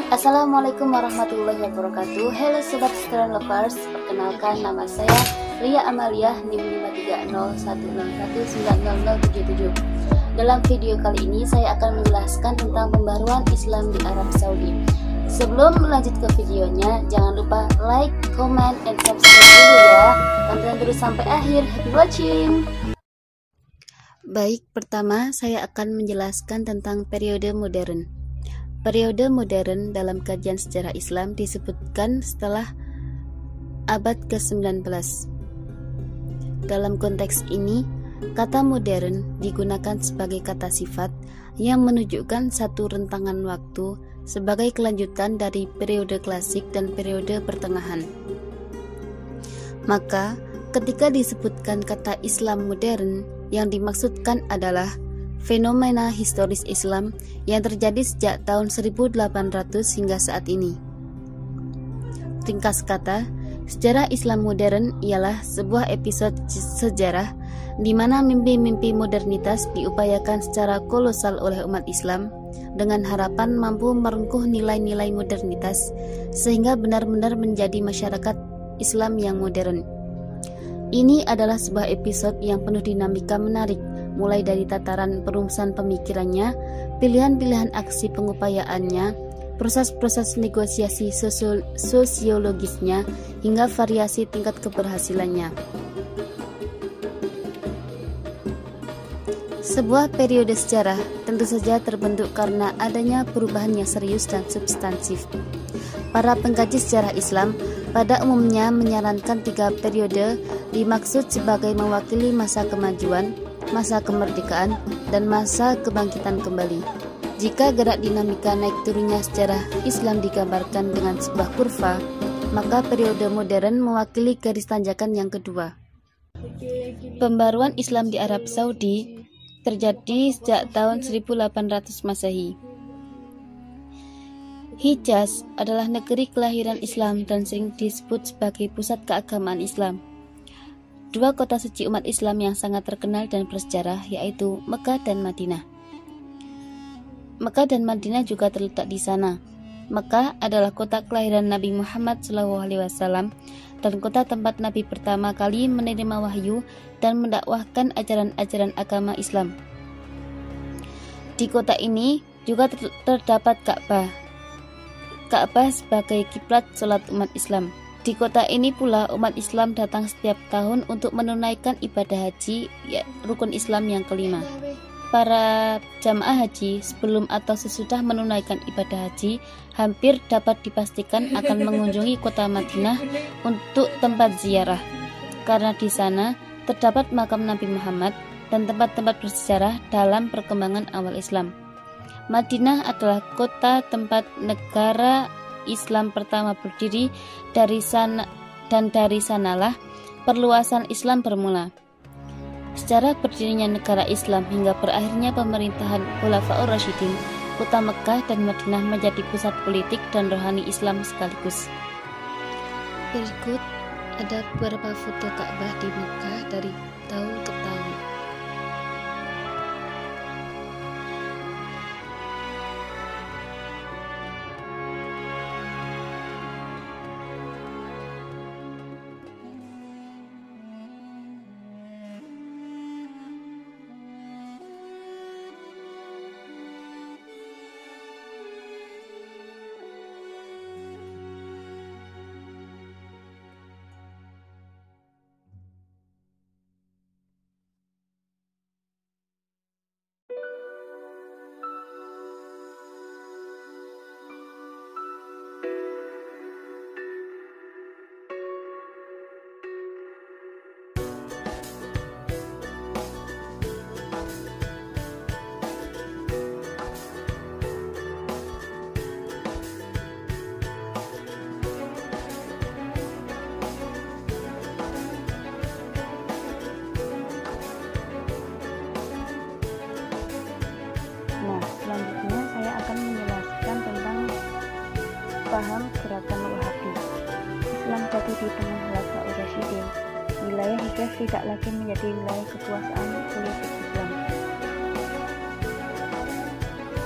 Assalamualaikum warahmatullahi wabarakatuh. Hello Sobat Student Lovers, perkenalkan nama saya Lia Amalia NIM 5301101900077. Dalam video kali ini saya akan menjelaskan tentang pembaruan Islam di Arab Saudi. Sebelum melanjut ke videonya, jangan lupa like, comment, and subscribe dulu ya. Tonton terus sampai akhir. Happy watching. Baik, pertama saya akan menjelaskan tentang periode modern. Periode modern dalam kajian sejarah Islam disebutkan setelah abad ke-19. Dalam konteks ini, kata modern digunakan sebagai kata sifat yang menunjukkan satu rentangan waktu sebagai kelanjutan dari periode klasik dan periode pertengahan. Maka, ketika disebutkan kata Islam modern, yang dimaksudkan adalah fenomena historis Islam yang terjadi sejak tahun 1800 hingga saat ini. Ringkas kata, sejarah Islam modern ialah sebuah episode sejarah di mana mimpi-mimpi modernitas diupayakan secara kolosal oleh umat Islam dengan harapan mampu merengkuh nilai-nilai modernitas sehingga benar-benar menjadi masyarakat Islam yang modern. Ini adalah sebuah episode yang penuh dinamika menarik, mulai dari tataran perumusan pemikirannya, pilihan-pilihan aksi pengupayaannya, proses-proses negosiasi sosiologisnya, hingga variasi tingkat keberhasilannya. Sebuah periode sejarah tentu saja terbentuk karena adanya perubahan yang serius dan substansif. Para pengkaji sejarah Islam pada umumnya menyarankan 3 periode dimaksud sebagai mewakili masa kemajuan, masa kemerdekaan, dan masa kebangkitan kembali. Jika gerak dinamika naik turunnya sejarah Islam digambarkan dengan sebuah kurva, maka periode modern mewakili garis tanjakan yang kedua. Pembaruan Islam di Arab Saudi terjadi sejak tahun 1800 Masehi. Hijaz adalah negeri kelahiran Islam dan sering disebut sebagai pusat keagamaan Islam. 2 kota suci umat Islam yang sangat terkenal dan bersejarah yaitu Mekah dan Madinah. Mekah dan Madinah juga terletak di sana. Mekah adalah kota kelahiran Nabi Muhammad SAW dan kota tempat Nabi pertama kali menerima wahyu dan mendakwahkan ajaran-ajaran agama Islam. Di kota ini juga terdapat Ka'bah sebagai kiblat sholat umat Islam. Di kota ini pula umat Islam datang setiap tahun untuk menunaikan ibadah haji, rukun Islam yang kelima. Para jamaah haji sebelum atau sesudah menunaikan ibadah haji hampir dapat dipastikan akan mengunjungi kota Madinah untuk tempat ziarah, karena di sana terdapat makam Nabi Muhammad dan tempat-tempat bersejarah dalam perkembangan awal Islam. Madinah adalah kota tempat negara Islam pertama berdiri dari sanalah perluasan Islam bermula. Secara berdirinya negara Islam hingga berakhirnya pemerintahan Khulafaur Rasyidin, kota Mekah dan Madinah menjadi pusat politik dan rohani Islam sekaligus. Berikut ada beberapa foto Ka'bah di Mekah dari tahun ke tahun. Selanjutnya saya akan menjelaskan tentang paham gerakan Wahabi. Islam jatuh di tengah Khulafaur Rasyidin. Wilayah Hijaz tidak lagi menjadi wilayah kekuasaan politik Islam.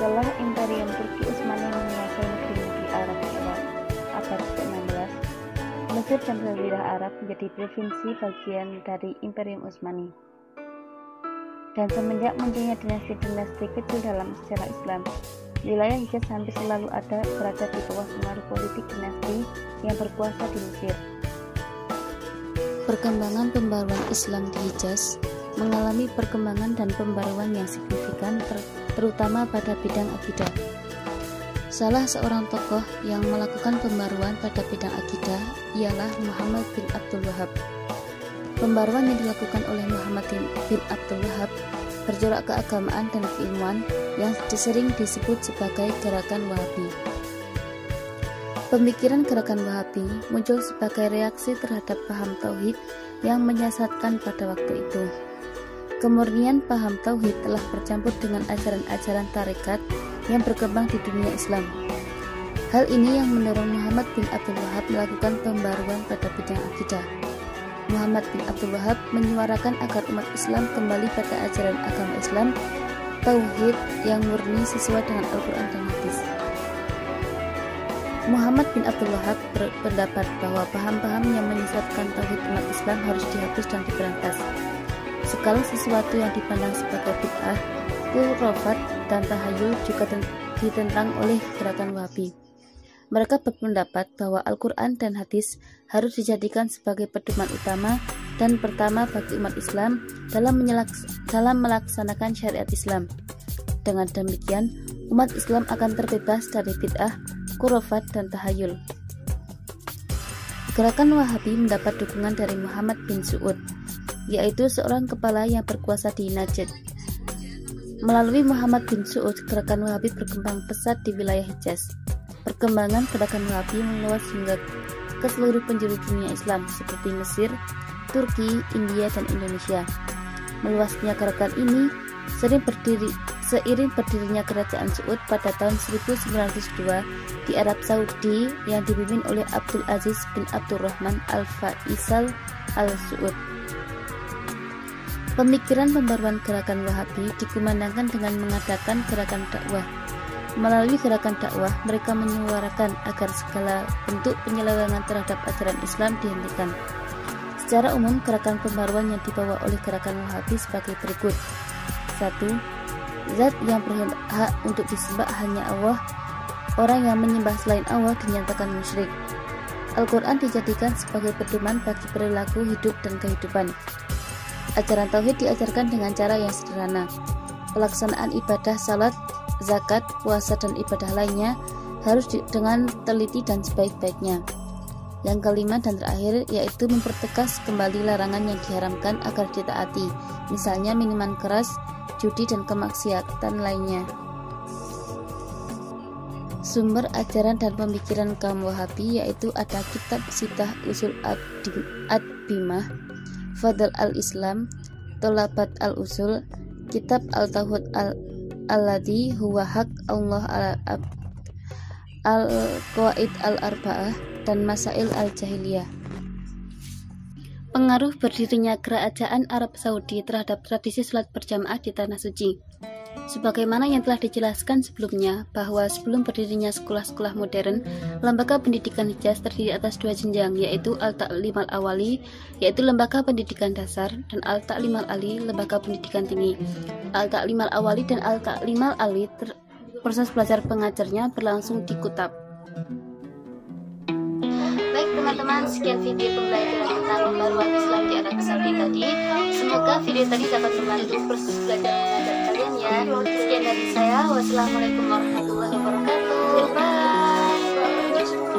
Setelah Imperium Turki Utsmani menguasai negeri-negeri Mesir dan Jazirah Arab menjadi provinsi bagian dari Imperium Utsmani. Dan semenjak munculnya dinasti-dinasti kecil dalam sejarah Islam, wilayah Hijaz hampir selalu berada di bawah pengaruh politik dinasti yang berkuasa di Mesir. Perkembangan pembaruan Islam di Hijaz mengalami perkembangan dan pembaruan yang signifikan terutama pada bidang akidah. Salah seorang tokoh yang melakukan pembaruan pada bidang akidah ialah Muhammad bin Abdul Wahab. Pembaruan yang dilakukan oleh Muhammad bin Abdul Wahab bercorak keagamaan dan keilmuan yang sering disebut sebagai gerakan Wahabi. Pemikiran gerakan Wahabi muncul sebagai reaksi terhadap paham tauhid yang menyesatkan pada waktu itu. Kemurnian paham tauhid telah bercampur dengan ajaran-ajaran tarekat yang berkembang di dunia Islam. Hal ini yang mendorong Muhammad bin Abdul Wahab melakukan pembaruan pada bidang akidah. Muhammad bin Abdul Wahab menyuarakan agar umat Islam kembali pada ajaran agama Islam, tauhid yang murni sesuai dengan Al-Quran dan hadis. Muhammad bin Abdul Wahab berpendapat bahwa paham-paham yang menyesatkan tauhid umat Islam harus dihapus dan diberantas. Segala sesuatu yang dipandang sebagai bid'ah, khurafat, dan tahayul juga ditentang oleh gerakan Wahabi. Mereka berpendapat bahwa Al-Quran dan hadis harus dijadikan sebagai pedoman utama dan pertama bagi umat Islam dalam melaksanakan syariat Islam. Dengan demikian, umat Islam akan terbebas dari bid'ah, khurafat, dan tahayul. Gerakan Wahabi mendapat dukungan dari Muhammad bin Su'ud, yaitu seorang kepala yang berkuasa di Najd. Melalui Muhammad bin Su'ud, gerakan Wahabi berkembang pesat di wilayah Hijaz. Perkembangan gerakan Wahabi meluas hingga ke seluruh penjuru dunia Islam seperti Mesir, Turki, India, dan Indonesia. Meluasnya gerakan ini seiring berdirinya kerajaan Saud pada tahun 1902 di Arab Saudi yang dipimpin oleh Abdul Aziz bin Abdurrahman Al-Faisal Al-Saud. Pemikiran pembaruan gerakan Wahabi dikumandangkan dengan mengadakan gerakan dakwah. Melalui gerakan dakwah, mereka menyuarakan agar segala bentuk penyelewengan terhadap ajaran Islam dihentikan. Secara umum, gerakan pembaruan yang dibawa oleh gerakan Wahabi sebagai berikut. 1. Zat yang berhak untuk disembah hanya Allah. Orang yang menyembah selain Allah dinyatakan musyrik. Al-Quran dijadikan sebagai pedoman bagi perilaku hidup dan kehidupan. Ajaran tauhid diajarkan dengan cara yang sederhana. Pelaksanaan ibadah salat, zakat, puasa, dan ibadah lainnya harus dengan teliti dan sebaik-baiknya. Yang kelima dan terakhir yaitu mempertegas kembali larangan yang diharamkan agar ditaati, misalnya minuman keras, judi, dan kemaksiatan lainnya. Sumber ajaran dan pemikiran kaum Wahabi yaitu ada kitab Sitah Usul Ad-Bimah, Fadl al-Islam, Tolabat al-Usul, Kitab Al-Tauhid Alladhi huwa haq Allah Al-Qawaid Al-Arba'ah, dan Masail Al-Jahiliyah. Pengaruh berdirinya kerajaan Arab Saudi terhadap tradisi salat berjamaah di Tanah Suci. Sebagaimana yang telah dijelaskan sebelumnya, bahwa sebelum berdirinya sekolah-sekolah modern, lembaga pendidikan Hijaz terdiri atas dua jenjang, yaitu Al-Ta'lim Al-Awali, yaitu lembaga pendidikan dasar, dan Al-Ta'lim Al-Ali, lembaga pendidikan tinggi. Al-Ta'lim Al-Awali dan Al-Ta'lim Al-Ali, proses belajar pengajarnya berlangsung di Kutab. Baik teman-teman, sekian video pembelajaran tentang pembaruan Islam di Arab Saudi tadi. Semoga video tadi dapat membantu proses belajar mengajar kalian ya. Sekian dari saya, wassalamualaikum warahmatullahi wabarakatuh. Bye.